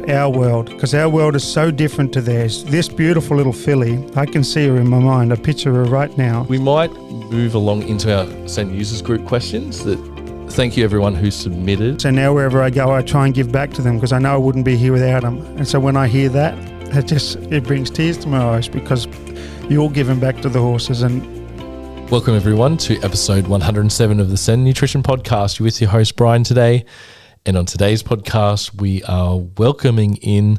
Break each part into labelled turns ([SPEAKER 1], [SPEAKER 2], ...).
[SPEAKER 1] our world, because our world is so different to theirs. This beautiful little filly, I can see her in my mind. I picture her right now.
[SPEAKER 2] We might move along into our CEN Users Group questions. Thank you everyone who submitted.
[SPEAKER 1] So now wherever I go, I try and give back to them, because I know I wouldn't be here without them. And so when I hear that, it brings tears to my eyes, because you're giving back to the horses. And
[SPEAKER 2] welcome everyone to episode 107 of the CEN Nutrition Podcast. You're with your host Bryan today. And on today's podcast, we are welcoming in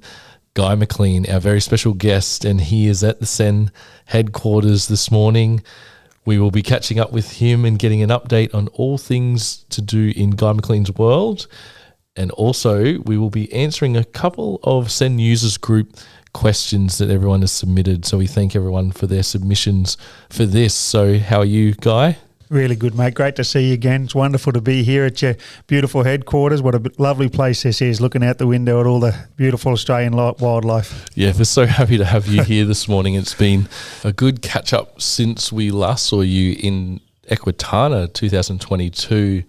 [SPEAKER 2] Guy Mclean, our very special guest, and he is at the CEN headquarters this morning. We will be catching up with him and getting an update on all things to do in Guy Mclean's world. And also, we will be answering a couple of CEN Users Group questions that everyone has submitted. So we thank everyone for their submissions for this. So how are you, Guy?
[SPEAKER 1] Really good, mate. Great to see you again. It's wonderful to be here at your beautiful headquarters. What a lovely place this is, looking out the window at all the beautiful Australian wildlife.
[SPEAKER 2] Yeah, we're so happy to have you here this morning. It's been a good catch-up since we last saw you in Equitana 2022.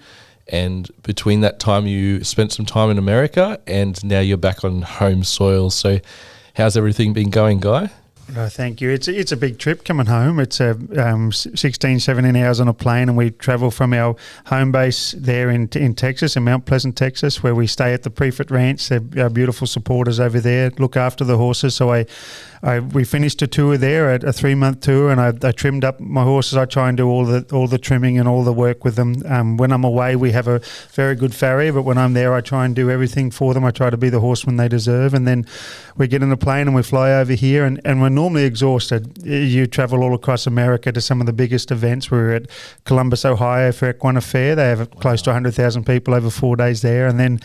[SPEAKER 2] And between that time, you spent some time in America, and now you're back on home soil. So how's everything been going, Guy?
[SPEAKER 1] Oh, thank you. It's a big trip coming home. It's 16, 17 hours on a plane, and we travel from our home base there in Texas, in Mount Pleasant, Texas, where we stay at the Prefect Ranch. They're our beautiful supporters over there, look after the horses. So we finished a tour there, a 3-month tour, and I trimmed up my horses. I try and do all the trimming and all the work with them. When I'm away, we have a very good farrier, but when I'm there, I try and do everything for them. I try to be the horseman they deserve, and then we get in a plane and we fly over here, and we're normally exhausted. You travel all across America to some of the biggest events. We were at Columbus, Ohio for Equine Fair. They have close to 100,000 people over 4 days there, and then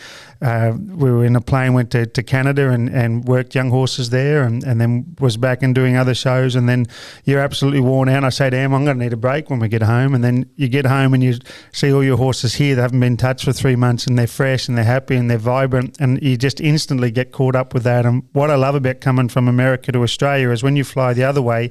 [SPEAKER 1] we were in a plane, went to Canada and worked young horses there, and then was back and doing other shows. And then you're absolutely worn out. I say to Em, I'm going to need a break when we get home. And then you get home and you see all your horses here. They haven't been touched for 3 months, and they're fresh and they're happy and they're vibrant, and you just instantly get caught up with that. And what I love about coming from America to Australia is when you fly the other way,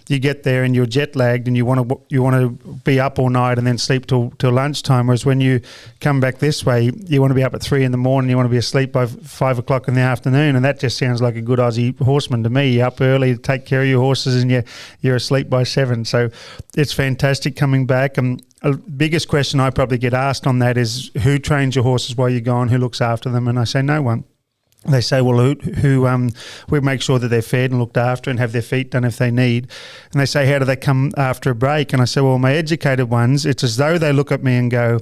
[SPEAKER 1] you get there and you're jet lagged and you want to be up all night and then sleep till lunchtime. Whereas when you come back this way, you want to be up at 3 a.m, you want to be asleep by 5 o'clock in the afternoon, and that just sounds like a good Aussie horseman to me. You're up early to take care of your horses, and you're asleep by 7. So it's fantastic coming back. And the biggest question I probably get asked on that is, who trains your horses while you're gone? Who looks after them? And I say, no one. They say, well, who we make sure that they're fed and looked after and have their feet done if they need. And they say, how do they come after a break? And I say, well, my educated ones, it's as though they look at me and go,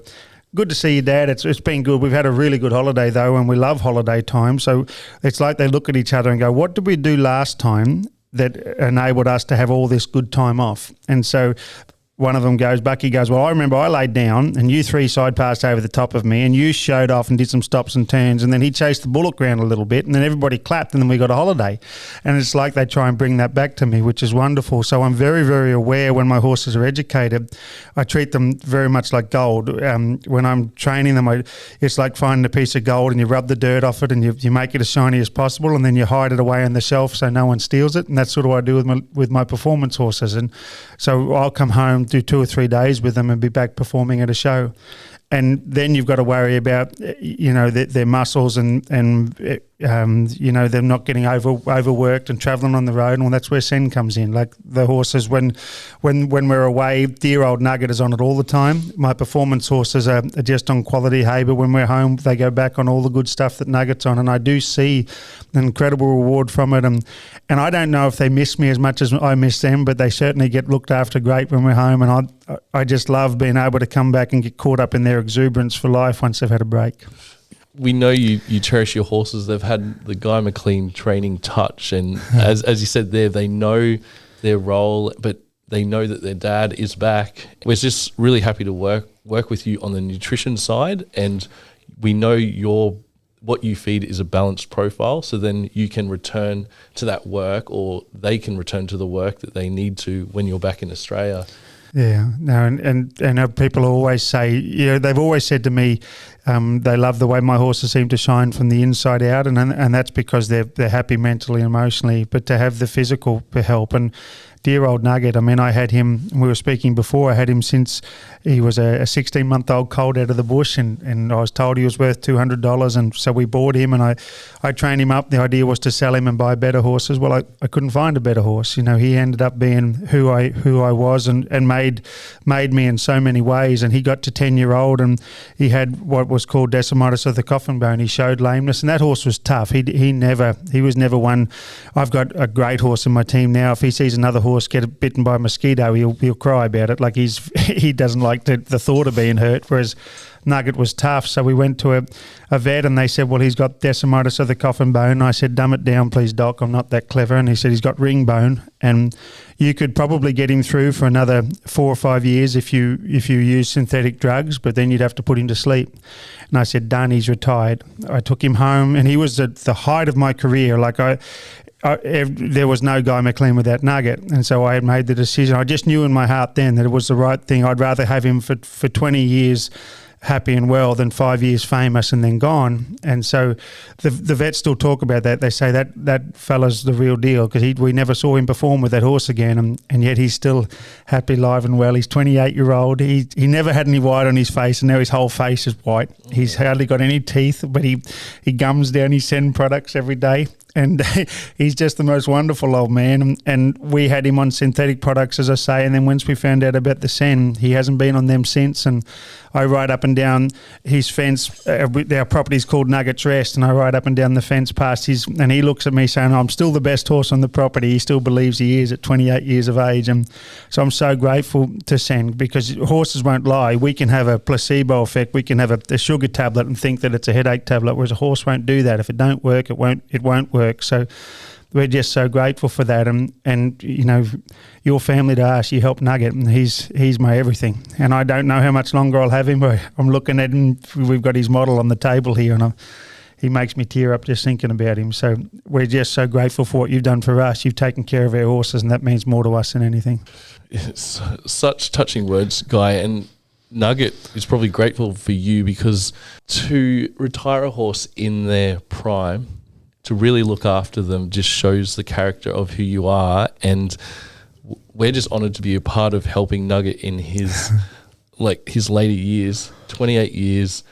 [SPEAKER 1] good to see you, Dad. It's been good. We've had a really good holiday, though, and we love holiday time. So it's like they look at each other and go, what did we do last time that enabled us to have all this good time off? And so one of them goes, Bucky goes, well, I remember I laid down and you 3 side passed over the top of me and you showed off and did some stops and turns, and then he chased the bullock around a little bit, and then everybody clapped, and then we got a holiday. And it's like they try and bring that back to me, which is wonderful. So I'm very, very aware when my horses are educated. I treat them very much like gold. When I'm training them, it's like finding a piece of gold and you rub the dirt off it and you make it as shiny as possible, and then you hide it away on the shelf so no one steals it. And that's sort of what I do with my performance horses. And so I'll come home, do 2 or 3 days with them and be back performing at a show. And then you've got to worry about, their muscles and them not getting overworked and travelling on the road. And well, that's where CEN comes in. Like the horses, when we're away, dear old Nugget is on it all the time. My performance horses are just on quality hay, but when we're home, they go back on all the good stuff that Nugget's on. And I do see an incredible reward from it. And I don't know if they miss me as much as I miss them, but they certainly get looked after great when we're home. And I just love being able to come back and get caught up in their exuberance for life once they've had a break.
[SPEAKER 2] We know you cherish your horses. They've had the Guy Mclean training touch, and as you said there, they know their role, but they know that their dad is back. We're just really happy to work with you on the nutrition side, and we know what you feed is a balanced profile, so then you can return to that work, or they can return to the work that they need to when you're back in Australia.
[SPEAKER 1] Yeah, no, and people always say, they've always said to me, They love the way my horses seem to shine from the inside out, and that's because they're happy mentally and emotionally. But to have the physical help, and dear old Nugget, I mean, I had him, we were speaking before, I had him since he was a 16-month-old colt out of the bush, and I was told he was worth $200, and so we bought him, and I trained him up. The idea was to sell him and buy better horses. Well, I couldn't find a better horse. You know, he ended up being who I was, and made me in so many ways. And he got to 10-year-old, and he had what was called decimatus of the coffin bone. He showed lameness, and that horse was tough. He was never one. I've got a great horse in my team now. If he sees another horse get bitten by a mosquito, he'll cry about it. Like he doesn't like the thought of being hurt, whereas Nugget was tough. So we went to a vet, and they said, well, he's got decimatus of the coffin bone. And I said, dumb it down, please, doc. I'm not that clever. And he said, he's got ring bone, and you could probably get him through for another 4 or 5 years if you use synthetic drugs, but then you'd have to put him to sleep. And I said, done, he's retired. I took him home, and he was at the height of my career. Like there was no Guy Mclean without Nugget, and so I had made the decision. I just knew in my heart then that it was the right thing. I'd rather have him for 20 years happy and well than 5 years famous and then gone. And so the vets still talk about that. They say that fella's the real deal, because we never saw him perform with that horse again, and yet he's still happy, live and well. He's 28-year-old. He never had any white on his face, and now his whole face is white. He's hardly got any teeth, but he gums down his CEN products every day. And he's just the most wonderful old man. And we had him on synthetic products, as I say. And then once we found out about the CEN, he hasn't been on them since. And I ride up and down his fence. Our property's called Nugget's Rest. And I ride up and down the fence past his, and he looks at me saying, I'm still the best horse on the property. He still believes he is at 28 years of age. And so I'm so grateful to CEN, because horses won't lie. We can have a placebo effect. We can have a sugar tablet and think that it's a headache tablet, whereas a horse won't do that. If it don't work, it won't work. So we're just so grateful for that, and you know, your family to us, you helped Nugget, and he's my everything. And I don't know how much longer I'll have him. I'm looking at him. We've got his model on the table here, and he makes me tear up just thinking about him. So we're just so grateful for what you've done for us. You've taken care of our horses, and that means more to us than anything.
[SPEAKER 2] It's such touching words, Guy. And Nugget is probably grateful for you, because to retire a horse in their prime, to really look after them, just shows the character of who you are. And we're just honoured to be a part of helping Nugget in his his later years, 28 years.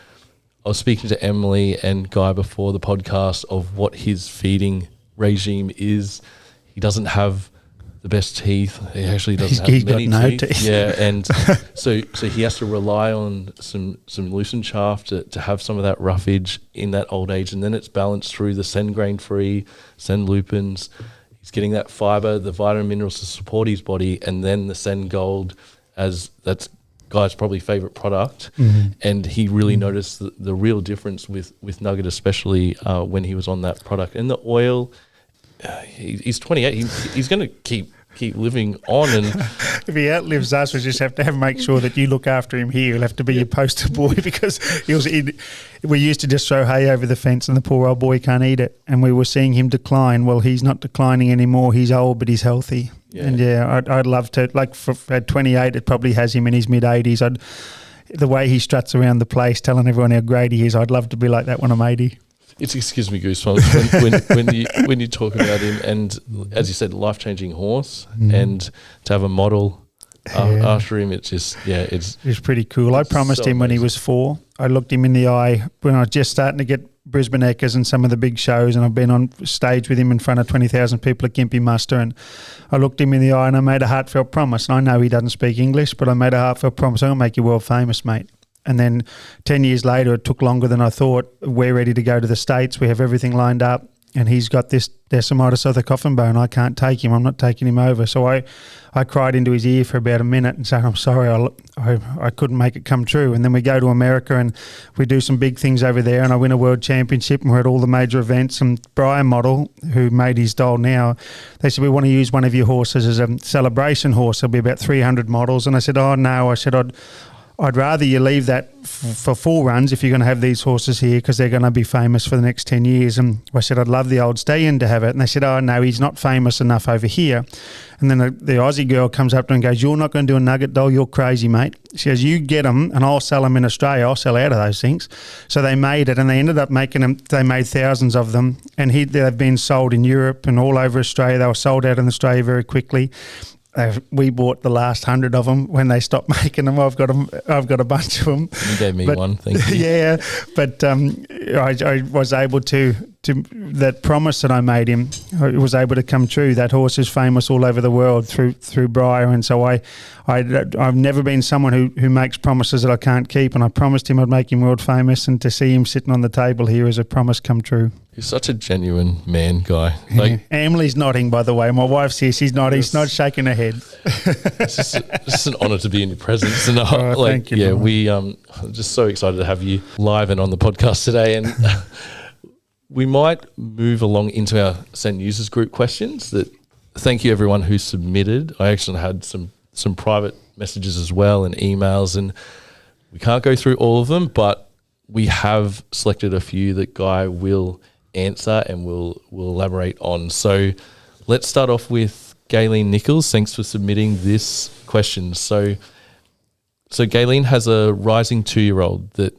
[SPEAKER 2] I was speaking to Emily and Guy before the podcast of what his feeding regime is. He doesn't have the best teeth. He actually doesn't have many teeth. Yeah, and so he has to rely on some loosened chaff to have some of that roughage in that old age, and then it's balanced through the CEN grain-free, CEN lupins. He's getting that fibre, the vitamin minerals to support his body, and then the CEN Gold, as that's Guy's probably favourite product. Mm-hmm. And he really noticed the real difference with Nugget, especially when he was on that product. And the oil, he's 28. He's going to keep living on, and
[SPEAKER 1] if he outlives us, we just have to make sure that you look after him here. He'll have to be your poster boy, because we used to just throw hay over the fence, and the poor old boy can't eat it, and we were seeing him decline. Well, he's not declining anymore. He's old, but he's healthy. Yeah. And I'd love to, at 28, it probably has him in his mid-80s. The way he struts around the place telling everyone how great he is, I'd love to be like that when I'm 80.
[SPEAKER 2] It gives me goosebumps when you talk about him, and as you said, life-changing horse, and to have a model after him, it's
[SPEAKER 1] pretty cool. I promised him when he was 4. I looked him in the eye when I was just starting to get Brisbane Eckers and some of the big shows, and I've been on stage with him in front of 20,000 people at Gympie Muster, and I looked him in the eye and I made a heartfelt promise. And I know he doesn't speak English, but I made a heartfelt promise. I'll make you world famous, mate. And then 10 years later, it took longer than I thought. We're ready to go to the States. We have everything lined up. And he's got this decimatus of the coffin bone. I can't take him. I'm not taking him over. So I cried into his ear for about a minute and said, I'm sorry, I couldn't make it come true. And then we go to America and we do some big things over there, and I win a world championship, and we're at all the major events. And Bryan model, who made his doll now, they said, we want to use one of your horses as a celebration horse. There'll be about 300 models. And I said, oh, no. I said, I'd rather you leave that for 4 runs if you're going to have these horses here, because they're going to be famous for the next 10 years. And I said, I'd love the old stallion to have it. And they said, oh, no, he's not famous enough over here. And then the Aussie girl comes up to him and goes, you're not going to do a Nugget doll, you're crazy, mate. She goes, you get them and I'll sell them in Australia. I'll sell out of those things. So they made it, and they ended up making them. They made thousands of them, and they've been sold in Europe and all over Australia. They were sold out in Australia very quickly. We bought the last 100 of them when they stopped making them. I've got a bunch of them.
[SPEAKER 2] You gave me one, thank you.
[SPEAKER 1] Yeah, but I was able to that promise that I made him, it was able to come true. That horse is famous all over the world through Bryan, and so I've never been someone who makes promises that I can't keep, and I promised him I'd make him world famous, and to see him sitting on the table here is a promise come true.
[SPEAKER 2] You're such a genuine man, Guy.
[SPEAKER 1] Emily's nodding, by the way. My wife's here. She's nodding. She's not shaking her head.
[SPEAKER 2] It's just an honour to be in your presence. And
[SPEAKER 1] thank you.
[SPEAKER 2] Yeah, we just so excited to have you live and on the podcast today. And we might move along into our CEN Users Group questions. Thank you, everyone who submitted. I actually had some private messages as well and emails, and we can't go through all of them, but we have selected a few that Guy will answer and we'll elaborate on. So let's start off with Gayleen Nichols. Thanks for submitting this question. So Gayleen has a rising 2-year-old that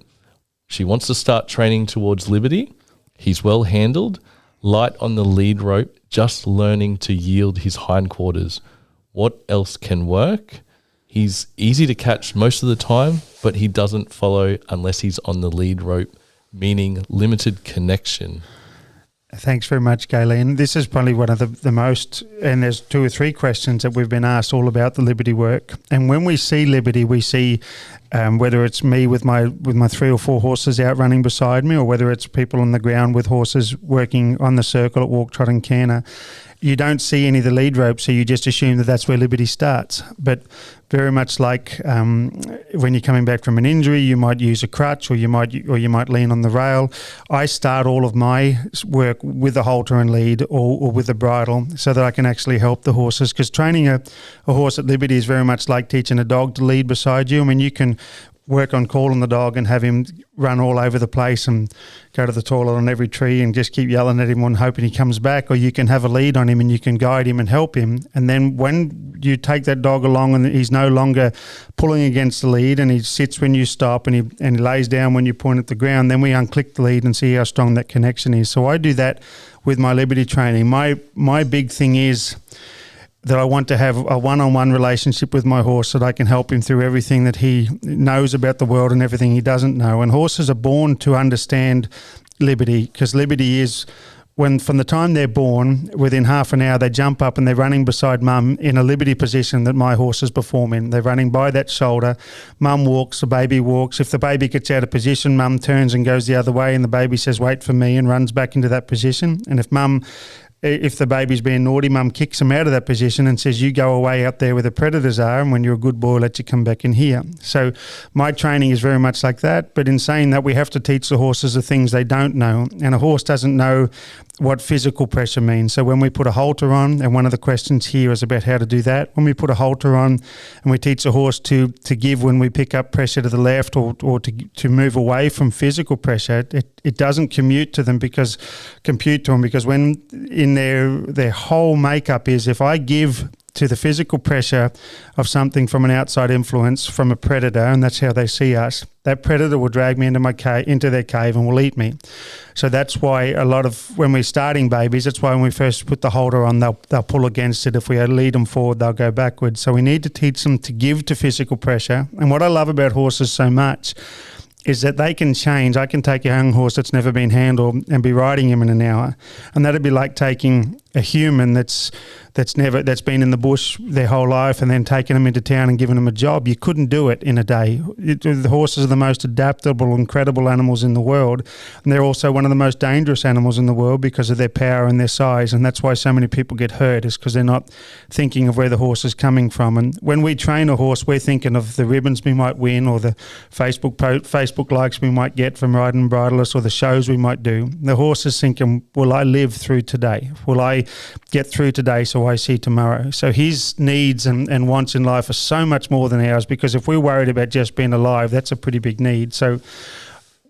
[SPEAKER 2] she wants to start training towards Liberty. He's well handled, light on the lead rope, just learning to yield his hindquarters. What else can work? He's easy to catch most of the time, but he doesn't follow unless he's on the lead rope, meaning limited connection.
[SPEAKER 1] Thanks very much, Gayleen. This is probably one of the most, and there's 2 or 3 questions that we've been asked all about the Liberty work. And when we see Liberty, we see whether it's me with my 3 or 4 horses out running beside me, or whether it's people on the ground with horses working on the circle at walk, trot and canter. You don't see any of the lead rope, so you just assume that that's where Liberty starts. But very much like when you're coming back from an injury, you might use a crutch, or you might lean on the rail. I start all of my work with the halter and lead, or with the bridle, so that I can actually help the horses. Because training a horse at Liberty is very much like teaching a dog to lead beside you. I mean, you can work on calling the dog and have him run all over the place and go to the toilet on every tree and just keep yelling at him and hoping he comes back, or you can have a lead on him and you can guide him and help him. And then when you take that dog along and he's no longer pulling against the lead, and he sits when you stop, and he lays down when you point at the ground, then we unclick the lead and see how strong that connection is. So I do that with my Liberty training. My big thing is that I want to have a one-on-one relationship with my horse, so that I can help him through everything that he knows about the world and everything he doesn't know. And horses are born to understand Liberty, because Liberty is, from the time they're born, within half an hour they jump up and they're running beside mum in a Liberty position that my horses perform in. They're running by that shoulder. Mum walks, the baby walks. If the baby gets out of position, mum turns and goes the other way, and the baby says, wait for me, and runs back into that position. And if the baby's being naughty, mum kicks him out of that position and says, you go away out there where the predators are, and when you're a good boy, let you come back in here. So my training is very much like that. But in saying that, we have to teach the horses the things they don't know. And a horse doesn't know what physical pressure means. So when we put a halter on, and one of the questions here is about how to do that, when we put a halter on and we teach a horse to give when we pick up pressure to the left, or to move away from physical pressure, it doesn't compute to them, because when in their whole makeup is, if I give to the physical pressure of something from an outside influence, from a predator, and that's how they see us, that predator will drag me into their cave and will eat me. So that's why when we're starting babies, that's why when we first put the halter on, they'll pull against it. If we lead them forward, they'll go backwards. So we need to teach them to give to physical pressure. And what I love about horses so much is that they can change. I can take a young horse that's never been handled and be riding him in an hour, and that'd be like taking a human that's been in the bush their whole life and then taking them into town and giving them a job. You couldn't do it in a day. The horses are the most adaptable, incredible animals in the world, and they're also one of the most dangerous animals in the world because of their power and their size. And that's why so many people get hurt, is because they're not thinking of where the horse is coming from. And when we train a horse, we're thinking of the ribbons we might win, or the Facebook likes we might get from riding bridleless, or the shows we might do. The horse is thinking, will I live through today? Will I I get through today so I see tomorrow. So his needs and wants in life are so much more than ours, because if we're worried about just being alive, that's a pretty big need. So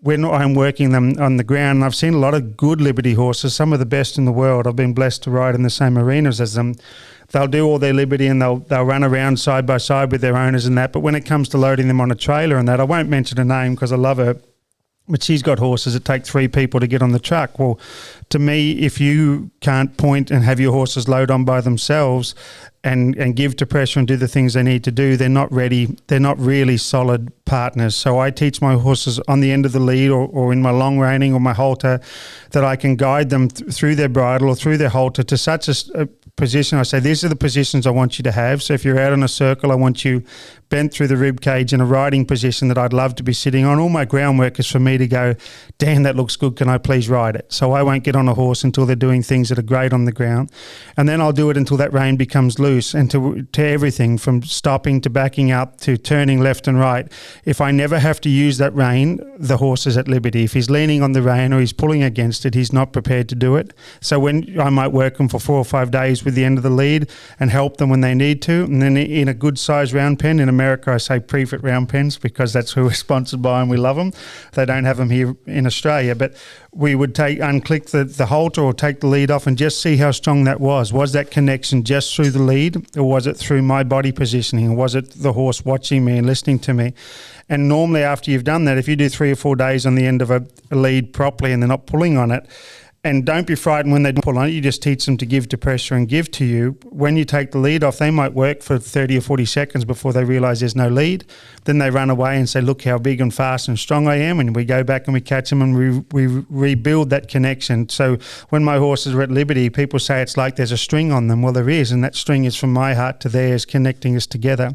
[SPEAKER 1] when I'm working them on the ground, I've seen a lot of good Liberty horses, some of the best in the world. I've been blessed to ride in the same arenas as them. They'll do all their Liberty and they'll run around side by side with their owners and that. But when it comes to loading them on a trailer and that, I won't mention a name because I love her, but she's got horses that take 3 people to get on the truck. Well, to me, if you can't point and have your horses load on by themselves and give to pressure and do the things they need to do, they're not ready. They're not really solid partners. So I teach my horses on the end of the lead or in my long reining or my halter that I can guide them through their bridle or through their halter to such a position. I say, these are the positions I want you to have. So if you're out in a circle, I want you bent through the rib cage in a riding position that I'd love to be sitting on. All my groundwork is for me to go, Dan, that looks good. Can I please ride it? So I won't get on a horse until they're doing things that are great on the ground. And then I'll do it until that rein becomes loose, and to everything from stopping to backing up to turning left and right. If I never have to use that rein, the horse is at liberty. If he's leaning on the rein or he's pulling against it, he's not prepared to do it. So when I might work them for 4 or 5 days with the end of the lead and help them when they need to. And then in a good size round pen, in America I say pre-fit round pens because that's who we're sponsored by and we love them. They don't have them here in Australia, but we would unclick the halter or take the lead off and just see how strong that was. Was that connection just through the lead, or was it through my body positioning? Or was it the horse watching me and listening to me? And normally after you've done that, if you do 3 or 4 days on the end of a lead properly and they're not pulling on it, and don't be frightened when they pull on it, you just teach them to give to pressure and give to you. When you take the lead off, they might work for 30 or 40 seconds before they realise there's no lead. Then they run away and say, look how big and fast and strong I am. And we go back and we catch them and we rebuild that connection. So when my horses are at liberty, people say it's like there's a string on them. Well, there is, and that string is from my heart to theirs, connecting us together.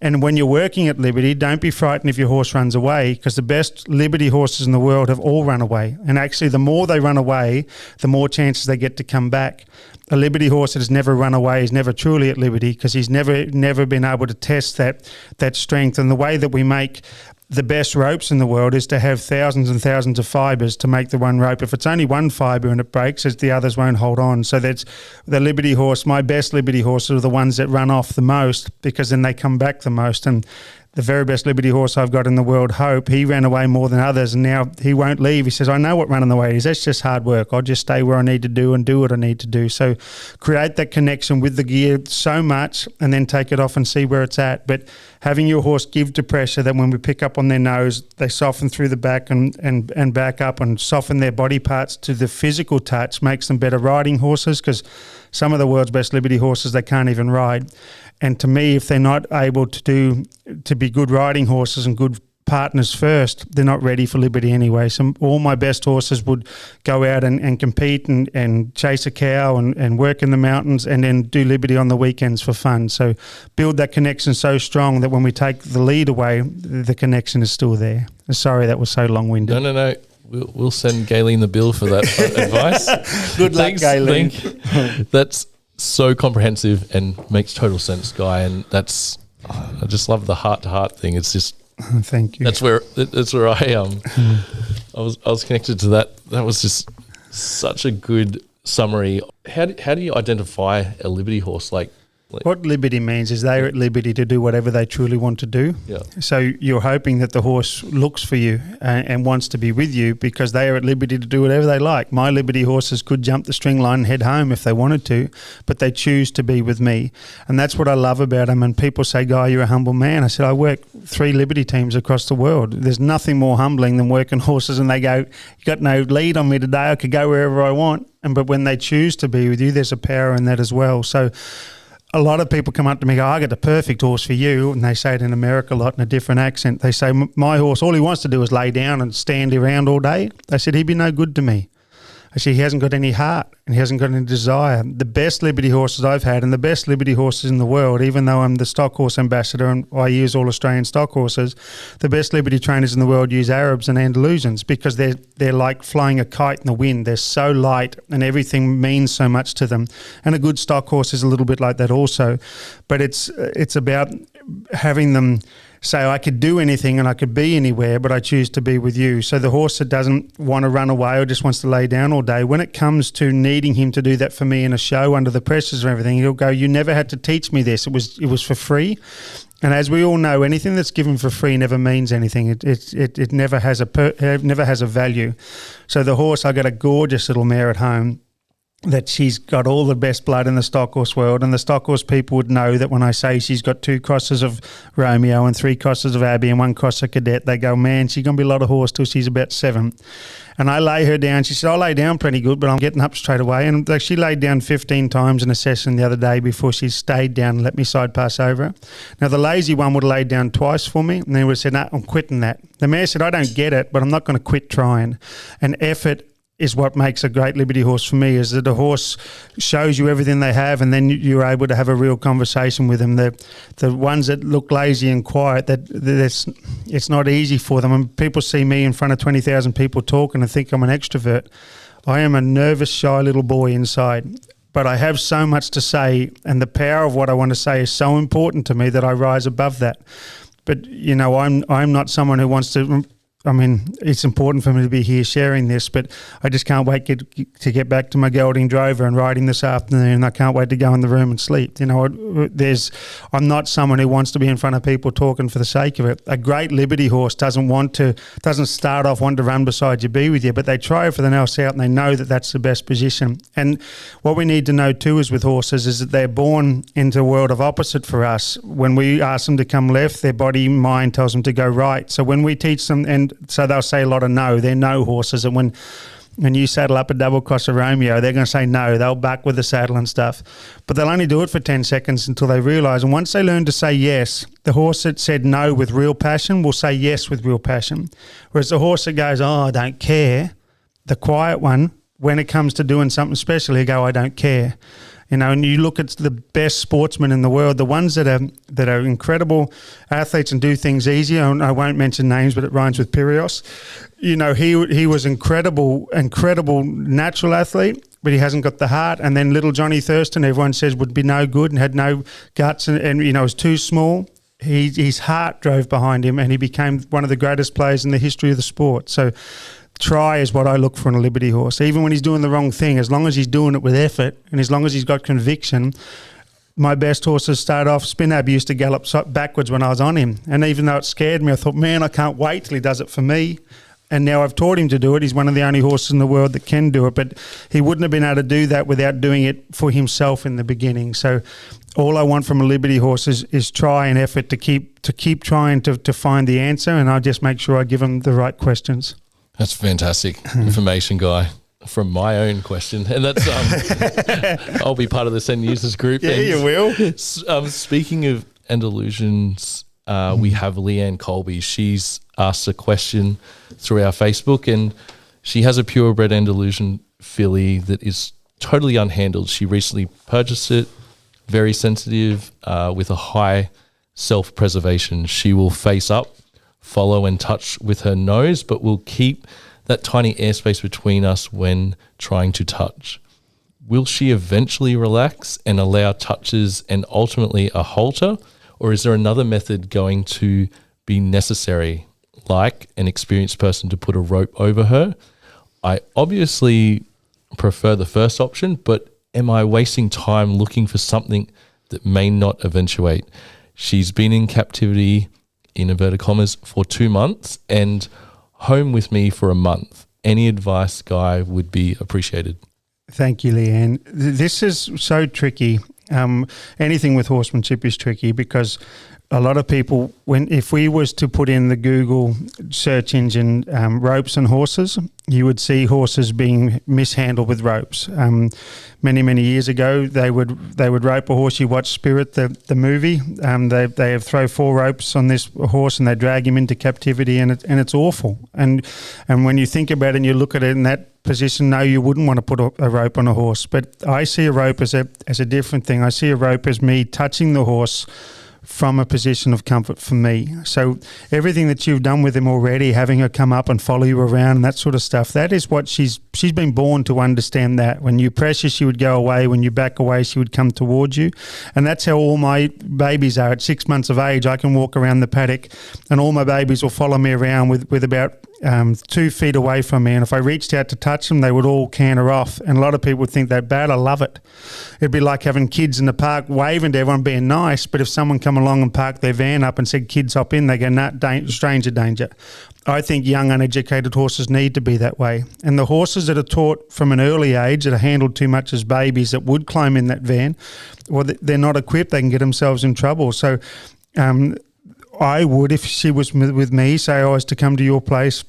[SPEAKER 1] And when you're working at liberty, don't be frightened if your horse runs away, because the best liberty horses in the world have all run away. And actually, the more they run away, the more chances they get to come back. A liberty horse that has never run away is never truly at liberty, because he's never been able to test that strength. And the way that we make the best ropes in the world is to have thousands and thousands of fibres to make the one rope. If it's only one fibre and it breaks, the others won't hold on. So that's the liberty horse. My best liberty horses are the ones that run off the most, because then they come back the most. And the very best liberty horse I've got in the world, Hope, he ran away more than others, and now he won't leave. He says, I know what running away is. That's just hard work. I'll just stay where I need to do and do what I need to do. So create that connection with the gear so much and then take it off and see where it's at. But having your horse give to pressure, that when we pick up on their nose, they soften through the back and back up and soften their body parts to the physical touch, makes them better riding horses, because some of the world's best liberty horses, they can't even ride. And to me, if they're not able to be good riding horses and good partners first, they're not ready for liberty anyway. So all my best horses would go out and compete and chase a cow and work in the mountains and then do liberty on the weekends for fun. So build that connection so strong that when we take the lead away, the connection is still there. Sorry, that was so long-winded.
[SPEAKER 2] No. We'll send Galen the bill for that advice.
[SPEAKER 1] Good luck, Galen.
[SPEAKER 2] That's so comprehensive and makes total sense, Guy. And I just love the heart-to-heart thing. It's just,
[SPEAKER 1] thank you.
[SPEAKER 2] That's where I was connected to that. That was just such a good summary. How do you identify a liberty horse? Like
[SPEAKER 1] what liberty means is they're at liberty to do whatever they truly want to do.
[SPEAKER 2] Yeah.
[SPEAKER 1] So you're hoping that the horse looks for you and wants to be with you, because they are at liberty to do whatever they like. My liberty horses could jump the string line and head home if they wanted to, but they choose to be with me. And that's what I love about them. And people say, Guy, you're a humble man. I said, I work 3 liberty teams across the world. There's nothing more humbling than working horses and they go, you got no lead on me today. I could go wherever I want. But when they choose to be with you, there's a power in that as well. So a lot of people come up to me and go, I got the perfect horse for you. And they say it in America a lot in a different accent. They say, my horse, all he wants to do is lay down and stand around all day. I said, he'd be no good to me. I said, he hasn't got any heart and he hasn't got any desire. The best liberty horses I've had and the best liberty horses in the world, even though I'm the stock horse ambassador and I use all Australian stock horses, the best liberty trainers in the world use Arabs and Andalusians, because they're like flying a kite in the wind. They're so light and everything means so much to them. And a good stock horse is a little bit like that also. But it's about having them So I could do anything and I could be anywhere, but I choose to be with you. So the horse that doesn't want to run away or just wants to lay down all day, when it comes to needing him to do that for me in a show under the pressures and everything, he'll go, you never had to teach me this. It was for free. And as we all know, anything that's given for free never means anything. It never has a value. So the horse, I got a gorgeous little mare at home that she's got all the best blood in the stock horse world, and the stock horse people would know that when I say she's got 2 crosses of Romeo and 3 crosses of Abbey and 1 cross of Cadet, they go, man, she's going to be a lot of horse till she's about 7. And I lay her down. She said, I lay down pretty good, but I'm getting up straight away. And she laid down 15 times in a session the other day before she stayed down and let me side pass over her. Now, the lazy one would have laid down twice for me, and then would have said, no, I'm quitting that. The mare said, I don't get it, but I'm not going to quit trying. And effort is what makes a great Liberty horse for me, is that the horse shows you everything they have, and then you're able to have a real conversation with them. The ones that look lazy and quiet, it's not easy for them. And people see me in front of 20,000 people talking and think I'm an extrovert. I am a nervous, shy little boy inside, but I have so much to say, and the power of what I want to say is so important to me that I rise above that. But, I'm not someone who wants to... I mean, it's important for me to be here sharing this, but I just can't wait to get back to my gelding drover and riding this afternoon. I can't wait to go in the room and sleep. I'm not someone who wants to be in front of people talking for the sake of it. A great Liberty horse doesn't start off wanting to run beside you, be with you, but they try everything else out and they know that that's the best position. And what we need to know too is with horses is that they're born into a world of opposite for us. When we ask them to come left, their body, mind tells them to go right. So when we teach them, and so they'll say a lot of no. They're no horses. And when you saddle up a double cross of Romeo, they're going to say no. They'll back with the saddle and stuff. But they'll only do it for 10 seconds until they realise. And once they learn to say yes, the horse that said no with real passion will say yes with real passion. Whereas the horse that goes, oh, I don't care, the quiet one, when it comes to doing something special, he'll go, I don't care. And you look at the best sportsmen in the world, the ones that are incredible athletes and do things easy. I won't mention names, but it rhymes with Pyrrhos. He was incredible natural athlete, but he hasn't got the heart. And then little Johnny Thurston, everyone says would be no good and had no guts and was too small. His heart drove behind him, and he became one of the greatest players in the history of the sport. So try is what I look for in a Liberty horse. Even when he's doing the wrong thing, as long as he's doing it with effort and as long as he's got conviction. My best horses start off, Spinab used to gallop backwards when I was on him. And even though it scared me, I thought, man, I can't wait till he does it for me. And now I've taught him to do it. He's one of the only horses in the world that can do it. But he wouldn't have been able to do that without doing it for himself in the beginning. So all I want from a Liberty horse is try and effort to keep trying to find the answer. And I just make sure I give him the right questions.
[SPEAKER 2] That's fantastic information, Guy, from my own question. And that's I'll be part of the CEN Users Group.
[SPEAKER 1] Yeah, you will.
[SPEAKER 2] Speaking of Andalusians, we have Leanne Colby. She's asked a question through our Facebook, and she has a purebred Andalusian filly that is totally unhandled. She recently purchased it, very sensitive, with a high self-preservation. She will face up, follow and touch with her nose, but will keep that tiny airspace between us when trying to touch. Will she eventually relax and allow touches and ultimately a halter, or is there another method going to be necessary, like an experienced person to put a rope over her? I obviously prefer the first option, but am I wasting time looking for something that may not eventuate? She's been in captivity, in inverted commas, for 2 months and home with me for a month. Any advice, Guy, would be appreciated.
[SPEAKER 1] Thank you, Leanne. This is so tricky. Anything with horsemanship is tricky because a lot of people, if we was to put in the Google search engine ropes and horses, you would see horses being mishandled with ropes. Many years ago, they would rope a horse. You watch Spirit, the movie. They throw 4 ropes on this horse and they drag him into captivity, and it's awful. And when you think about it and you look at it in that position, no, you wouldn't want to put a rope on a horse. But I see a rope as a different thing. I see a rope as me touching the horse from a position of comfort for me. So everything that you've done with him already, having her come up and follow you around and that sort of stuff, that is what she's been born to understand. That when you pressure, she would go away. When you back away, she would come towards you. And that's how all my babies are. At 6 months of age, I can walk around the paddock and all my babies will follow me around with about 2 feet away from me, and if I reached out to touch them, they would all canter off. And a lot of people would think that bad. I love it. It'd be like having kids in the park waving to everyone, being nice, but if someone come along and parked their van up and said, "Kids, hop in," they go, "Nah, stranger danger." I think young, uneducated horses need to be that way. And the horses that are taught from an early age, that are handled too much as babies, that would climb in that van, well, they're not equipped. They can get themselves in trouble. So I would, if she was with me, say I was to come to your place,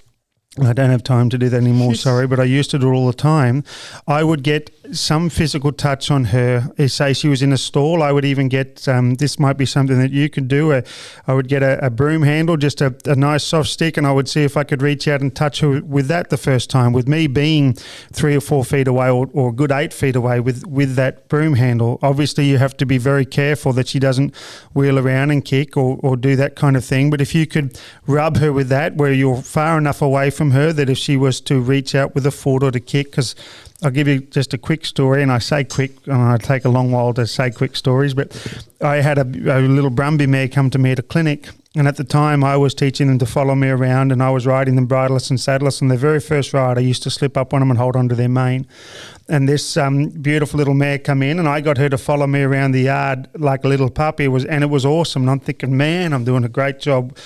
[SPEAKER 1] I don't have time to do that anymore, sorry, but I used to do it all the time. I would get some physical touch on her. Say she was in a stall, I would even get, this might be something that you could do, I would get a broom handle, just a nice soft stick, and I would see if I could reach out and touch her with that the first time. With me being 3 or 4 feet away, or a good 8 feet away with that broom handle, obviously you have to be very careful that she doesn't wheel around and kick or do that kind of thing. But if you could rub her with that, where you're far enough away from her that if she was to reach out with a foot or to kick, because I'll give you just a quick story, and I say quick, and I take a long while to say quick stories, but I had a little Brumby mare come to me at a clinic, and at the time I was teaching them to follow me around, and I was riding them bridleless and saddleless, and their very first ride I used to slip up on them and hold onto their mane. And this beautiful little mare come in, and I got her to follow me around the yard like a little puppy. It was awesome, and I'm thinking, man, I'm doing a great job.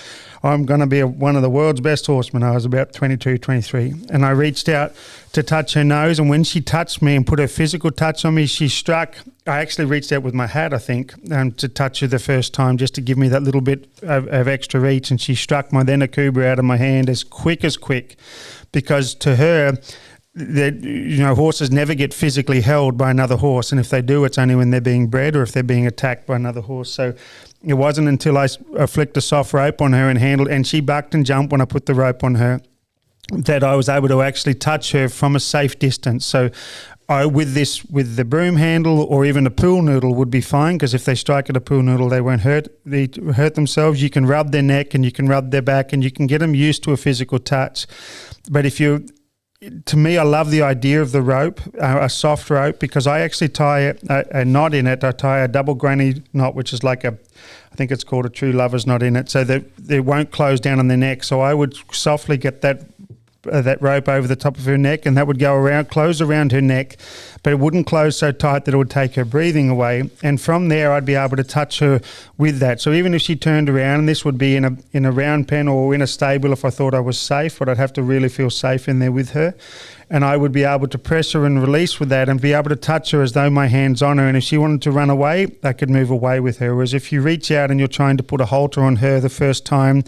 [SPEAKER 1] I'm going to be one of the world's best horsemen. I was about 22, 23. And I reached out to touch her nose, and when she touched me and put her physical touch on me, she struck. I actually reached out with my hat, I think, to touch her the first time, just to give me that little bit of extra reach, and she struck my then Akuba out of my hand as quick, because to her, horses never get physically held by another horse, and if they do, it's only when they're being bred or if they're being attacked by another horse. So it wasn't until I flicked a soft rope on her and she bucked and jumped when I put the rope on her, that I was able to actually touch her from a safe distance. So with the broom handle or even a pool noodle would be fine, because if they strike at a pool noodle, they won't hurt themselves. You can rub their neck and you can rub their back and you can get them used to a physical touch. But to me, I love the idea of the rope, a soft rope, because I actually tie a knot in it. I tie a double granny knot, which is like I think it's called a true lover's knot in it, so that it won't close down on their neck. So I would softly get that rope over the top of her neck, and that would close around her neck, but it wouldn't close so tight that it would take her breathing away. And from there, I'd be able to touch her with that. So even if she turned around, and this would be in a round pen or in a stable if I thought I was safe, but I'd have to really feel safe in there with her. And I would be able to press her and release with that and be able to touch her as though my hand's on her. And if she wanted to run away, I could move away with her. Whereas if you reach out and you're trying to put a halter on her the first time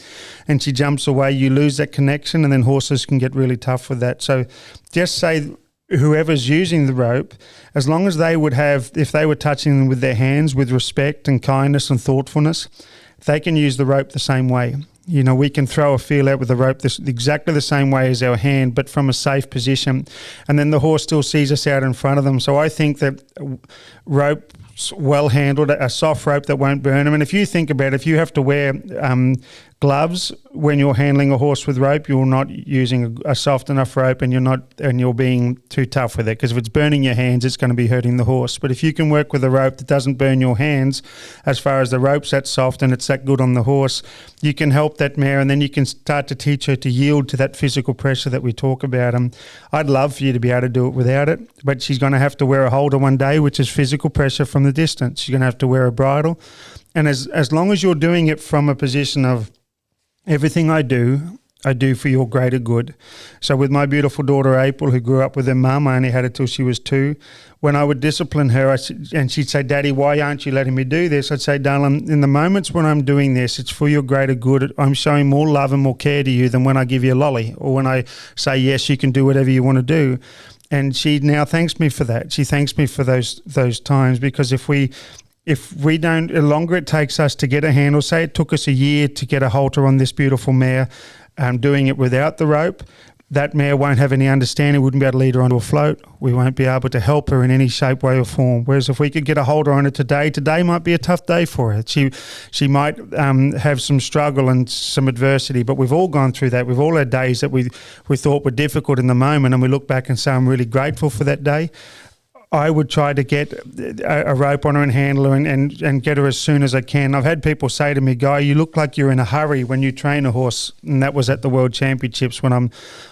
[SPEAKER 1] and she jumps away, you lose that connection, and then horses can get really tough with that. So just say whoever's using the rope, as long as they would have, if they were touching them with their hands with respect and kindness and thoughtfulness, they can use the rope the same way. We can throw a feel out with the rope exactly the same way as our hand, but from a safe position. And then the horse still sees us out in front of them. So I think that rope well handled, a soft rope that won't burn them. And if you think about it, if you have to wear gloves when you're handling a horse with rope, you're not using a soft enough rope, and you're being too tough with it, because if it's burning your hands, it's going to be hurting the horse. But if you can work with a rope that doesn't burn your hands, as far as the rope's that soft and it's that good on the horse, you can help that mare, and then you can start to teach her to yield to that physical pressure that we talk about. I'd love for you to be able to do it without it, but she's going to have to wear a halter one day, which is physical pressure from the distance. She's going to have to wear a bridle. And as long as you're doing it from a position of, everything I do for your greater good. So with my beautiful daughter April, who grew up with her mum, I only had her till she was 2. When I would discipline her, and she'd say, "Daddy, why aren't you letting me do this?" I'd say, "Darling, in the moments when I'm doing this, it's for your greater good. I'm showing more love and more care to you than when I give you a lolly, or when I say, yes, you can do whatever you want to do." And she now thanks me for that. She thanks me for those times, because if we don't, the longer it takes us to get a handle, say it took us a year to get a halter on this beautiful mare, doing it without the rope, that mare won't have any understanding, wouldn't be able to lead her onto a float. We won't be able to help her in any shape, way or form. Whereas if we could get a hold on her today might be a tough day for her. She might have some struggle and some adversity, but we've all gone through that. We've all had days that we thought were difficult in the moment, and we look back and say, I'm really grateful for that day. I would try to get a rope on her and handle her and get her as soon as I can. I've had people say to me, Guy, you look like you're in a hurry when you train a horse. And that was at the World Championships when I'm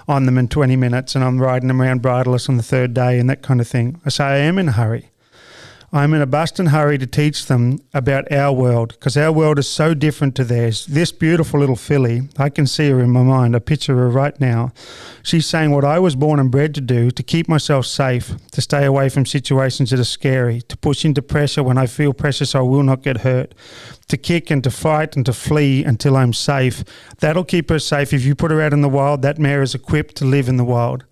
[SPEAKER 1] on them in 20 minutes and I'm riding them around bridleless on the third day and that kind of thing. I say, I am in a hurry. I'm in a busting hurry to teach them about our world, because our world is so different to theirs. This beautiful little filly, I can see her in my mind. I picture her right now. She's saying what I was born and bred to do, to keep myself safe, to stay away from situations that are scary, to push into pressure when I feel pressure so I will not get hurt, to kick and to fight and to flee until I'm safe. That'll keep her safe. If you put her out in the wild, that mare is equipped to live in the wild.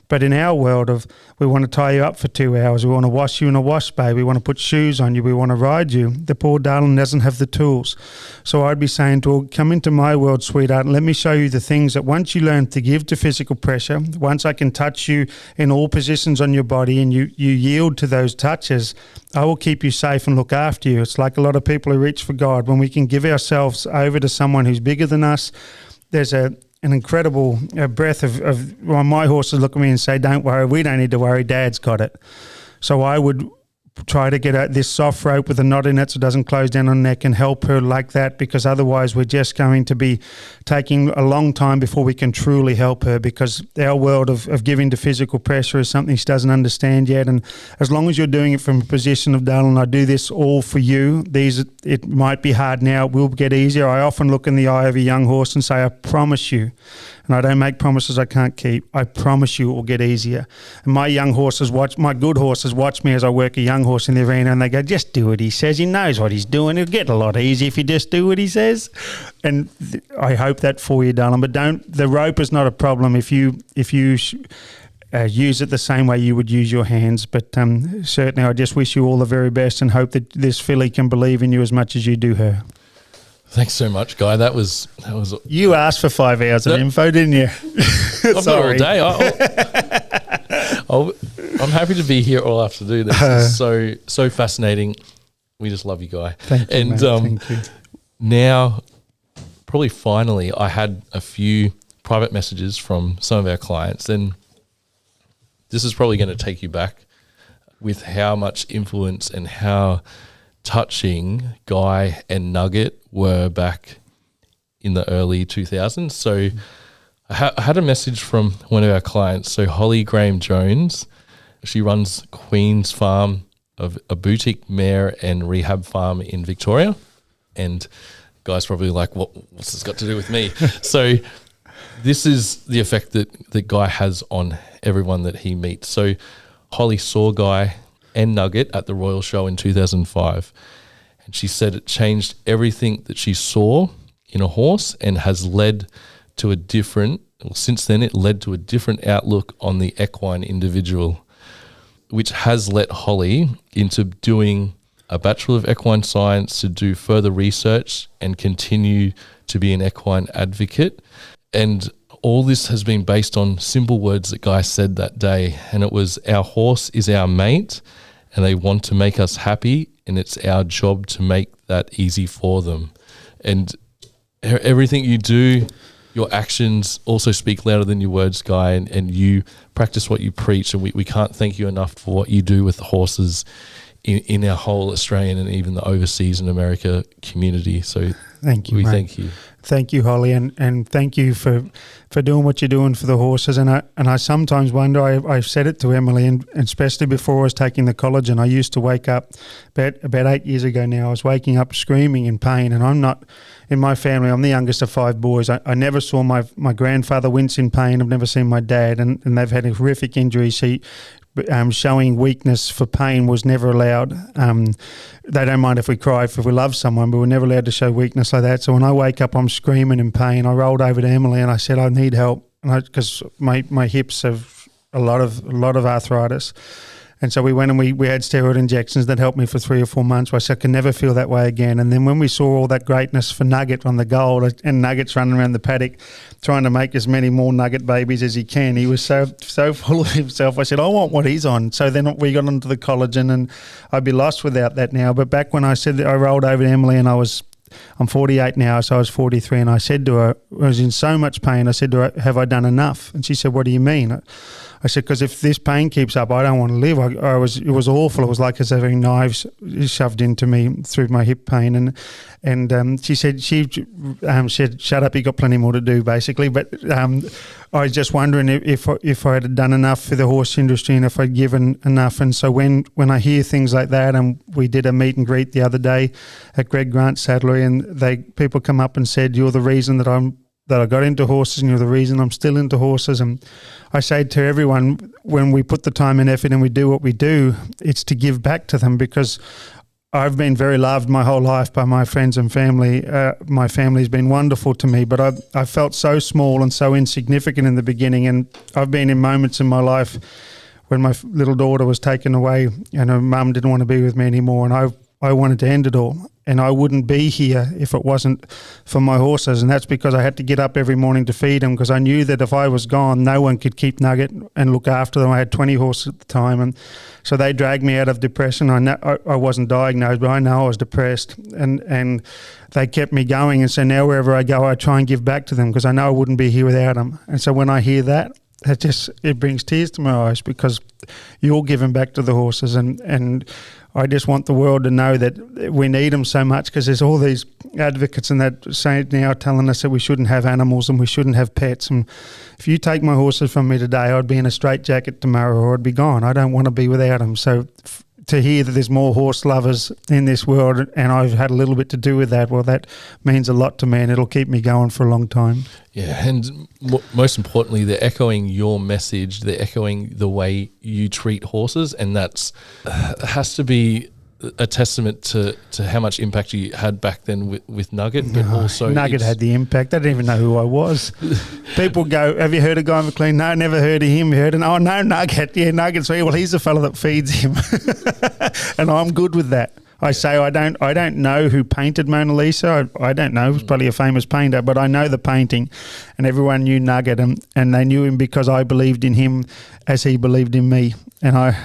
[SPEAKER 1] But in our world of, we want to tie you up for 2 hours, we want to wash you in a wash bay, we want to put shoes on you, we want to ride you, the poor darling doesn't have the tools. So I'd be saying to her, come into my world, sweetheart, and let me show you the things that once you learn to give to physical pressure, once I can touch you in all positions on your body and you yield to those touches, I will keep you safe and look after you. It's like a lot of people who reach for God. When we can give ourselves over to someone who's bigger than us, there's an incredible breath of well, my horses look at me and say, don't worry, we don't need to worry, Dad's got it. So I would try to get this soft rope with a knot in it so it doesn't close down on the neck and help her like that, because otherwise we're just going to be taking a long time before we can truly help her, because our world of giving to physical pressure is something she doesn't understand yet. And as long as you're doing it from a position of, darling, I do this all for you, it might be hard now, it will get easier. I often look in the eye of a young horse and say, I promise you, and I don't make promises I can't keep, I promise you it will get easier. And my good horses watch me as I work a young horse in the arena, and they go, just do what he says. He knows what he's doing. It'll get a lot easier if you just do what he says. And I hope that for you, darling. But the rope is not a problem if you use it the same way you would use your hands. But certainly I just wish you all the very best and hope that this filly can believe in you as much as you do her.
[SPEAKER 2] Thanks so much, Guy. That was.
[SPEAKER 1] You asked for 5 hours of info, didn't you?
[SPEAKER 2] I've got all day. I'm happy to be here all afternoon. This is so fascinating. We just love you, Guy.
[SPEAKER 1] Thank you,
[SPEAKER 2] and
[SPEAKER 1] mate. Thank you.
[SPEAKER 2] Now, probably finally, I had a few private messages from some of our clients, and this is probably going to take you back with how much influence and how touching Guy and Nugget were back in the early 2000s. So I had a message from one of our clients. So Holly Graham-Jones, she runs Queen's Farm, of a boutique mare and rehab farm in Victoria. And Guy's probably like, what's this got to do with me? So this is the effect that Guy has on everyone that he meets. So Holly saw Guy and Nugget at the Royal Show in 2005. And she said it changed everything that she saw in a horse and has led to since then it led to a different outlook on the equine individual, which has led Holly into doing a Bachelor of Equine Science to do further research and continue to be an equine advocate. And all this has been based on simple words that Guy said that day. And it was, our horse is our mate and they want to make us happy, and it's our job to make that easy for them. And everything you do, your actions also speak louder than your words, Guy, and you practice what you preach. And we can't thank you enough for what you do with the horses in our whole Australian and even the overseas and America community. So
[SPEAKER 1] thank you,
[SPEAKER 2] mate.
[SPEAKER 1] Thank you. Thank you, Holly, and thank you for doing what you're doing for the horses. And I sometimes wonder, I've said it to Emily, and especially before I was taking the collagen, I used to wake up, about 8 years ago now, I was waking up screaming in pain. And I'm not, in my family, I'm the youngest of 5 boys. I never saw my grandfather wince in pain. I've never seen my dad, and they've had horrific injuries. Showing weakness for pain was never allowed. They don't mind if we cry if we love someone, but we're never allowed to show weakness like that. So when I wake up, I'm screaming in pain. I rolled over to Emily and I said, I need help, because my hips have a lot of arthritis. And so we went and we had steroid injections that helped me for 3 or 4 months. I said, I can never feel that way again. And then when we saw all that greatness for Nugget on the gold, and Nugget's running around the paddock trying to make as many more Nugget babies as he can, he was so full of himself. I said, I want what he's on. So then we got onto the collagen, and I'd be lost without that now. But back when I said that, I rolled over to Emily, and I'm 48 now, so I was 43, and I said to her, I was in so much pain, I said to her, have I done enough? And she said, what do you mean? I said, because if this pain keeps up, I don't want to live. It was awful. It was like as having knives shoved into me through my hip pain. And she said, shut up, you got plenty more to do, basically. But I was just wondering if I had done enough for the horse industry and if I'd given enough. And so when I hear things like that, and we did a meet and greet the other day at Greg Grant's saddlery, and people come up and said, you're the reason that I got into horses, and you're the reason I'm still into horses. And I say to everyone, when we put the time and effort and we do what we do, it's to give back to them, because I've been very loved my whole life by my friends and family. My family's been wonderful to me, but I felt so small and so insignificant in the beginning. And I've been in moments in my life when my little daughter was taken away and her mum didn't want to be with me anymore, and I wanted to end it all. And I wouldn't be here if it wasn't for my horses. And that's because I had to get up every morning to feed them, because I knew that if I was gone, no one could keep Nugget and look after them. I had 20 horses at the time. And so they dragged me out of depression. I wasn't diagnosed, but I know I was depressed. And they kept me going. And so now wherever I go, I try and give back to them, because I know I wouldn't be here without them. And so when I hear that, it brings tears to my eyes, because you're giving back to the horses, and I just want the world to know that we need them so much, because there's all these advocates and that saying now telling us that we shouldn't have animals and we shouldn't have pets. And if you take my horses from me today, I'd be in a straitjacket tomorrow, or I'd be gone. I don't want to be without them. So to hear that there's more horse lovers in this world, and I've had a little bit to do with that, well, that means a lot to me, and it'll keep me going for a long time.
[SPEAKER 2] Yeah, and most importantly, they're echoing your message. They're echoing the way you treat horses, and that's has to be a testament to how much impact you had back then with Nugget, but also
[SPEAKER 1] Nugget had the impact. I didn't even know who I was. People go, have you heard of Guy Mclean? No, never heard of him. Heard of, oh no, Nugget. Yeah, Nugget's me. Well, he's the fella that feeds him, and I'm good with that. I say I don't know who painted Mona Lisa. I don't know. He's probably a famous painter, but I know the painting, and everyone knew Nugget, and they knew him because I believed in him as he believed in me, and I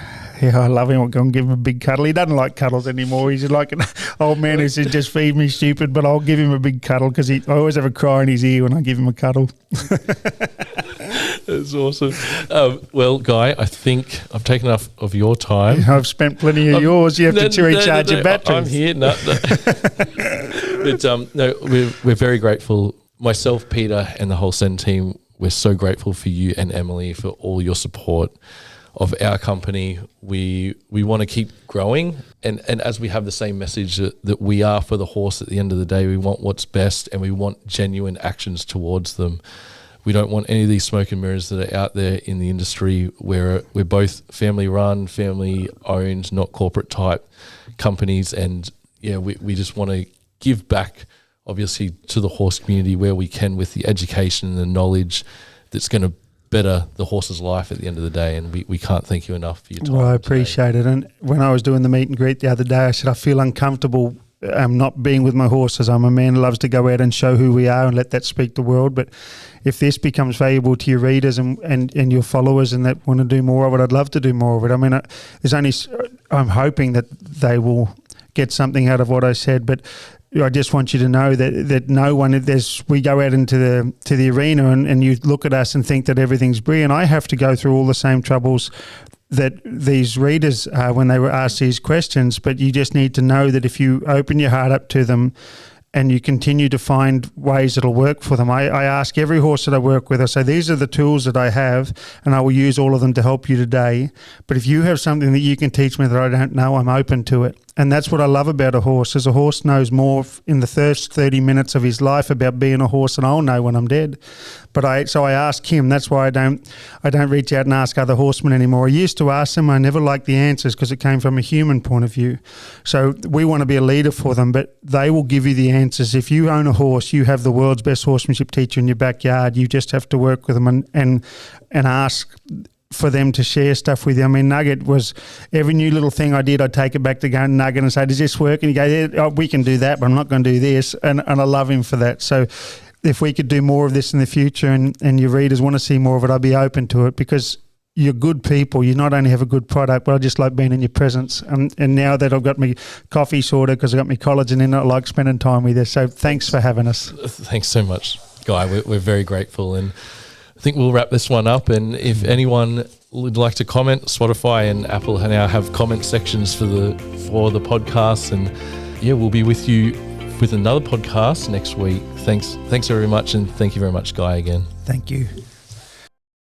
[SPEAKER 1] love him. I'll go and give him a big cuddle. He doesn't like cuddles anymore. He's like an old man who says, just feed me, stupid, but I'll give him a big cuddle, because I always have a cry in his ear when I give him a cuddle.
[SPEAKER 2] That's awesome. Well, Guy, I think I've taken enough of your time.
[SPEAKER 1] I've spent plenty of yours. You have to recharge your batteries.
[SPEAKER 2] I'm here. No. But no, we're very grateful. Myself, Peter, and the whole CEN team, we're so grateful for you and Emily for all your support of our company. We want to keep growing, and as we have the same message that we are for the horse at the end of the day, we want what's best, and we want genuine actions towards them. We don't want any of these smoke and mirrors that are out there in the industry where we're both family run, family owned, not corporate type companies. And yeah, we just want to give back, obviously, to the horse community where we can, with the education and the knowledge that's going to better the horse's life at the end of the day. And we can't thank you enough for your time.
[SPEAKER 1] Well, I appreciate it. And when I was doing the meet and greet the other day, I said I feel uncomfortable not being with my horses. I'm a man who loves to go out and show who we are and let that speak the world. But if this becomes valuable to your readers and your followers and that want to do more of it, I'd love to do more of it. I mean, I'm hoping that they will get something out of what I said, but I just want you to know that no one, we go out into the arena and you look at us and think that everything's brilliant. I have to go through all the same troubles that these readers when they were asked these questions, but you just need to know that if you open your heart up to them and you continue to find ways that'll work for them. I ask every horse that I work with, I say, these are the tools that I have and I will use all of them to help you today. But if you have something that you can teach me that I don't know, I'm open to it. And that's what I love about a horse, is a horse knows more in the first 30 minutes of his life about being a horse than I'll know when I'm dead. So I ask him. That's why I don't reach out and ask other horsemen anymore. I used to ask them. I never liked the answers because it came from a human point of view. So we want to be a leader for them, but they will give you the answers. If you own a horse, you have the world's best horsemanship teacher in your backyard. You just have to work with them and ask for them to share stuff with you. I mean, Nugget was every new little thing I did, I'd take it back to Nugget and say, does this work? And you go, yeah, we can do that, but I'm not going to do this. And I love him for that. So if we could do more of this in the future and your readers want to see more of it, I'd be open to it, because you're good people. You not only have a good product, but I just like being in your presence. And now that I've got my coffee sorted because I've got my collagen in it, I like spending time with you. So thanks for having us.
[SPEAKER 2] Thanks so much, Guy. We're very grateful. And I think we'll wrap this one up. And if anyone would like to comment, Spotify and Apple now have comment sections for the podcast. And yeah, we'll be with you with another podcast next week. Thanks very much. And thank you very much, Guy, again.
[SPEAKER 1] Thank you.